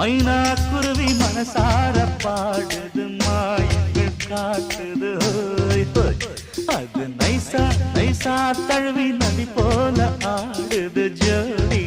மைனா குருவி மனசார பாடுது மாயங்கள் காட்டுது ஹோய் ஹோய். அது நைசா நைசா தழுவி நதி போல ஆடுது ஜோடி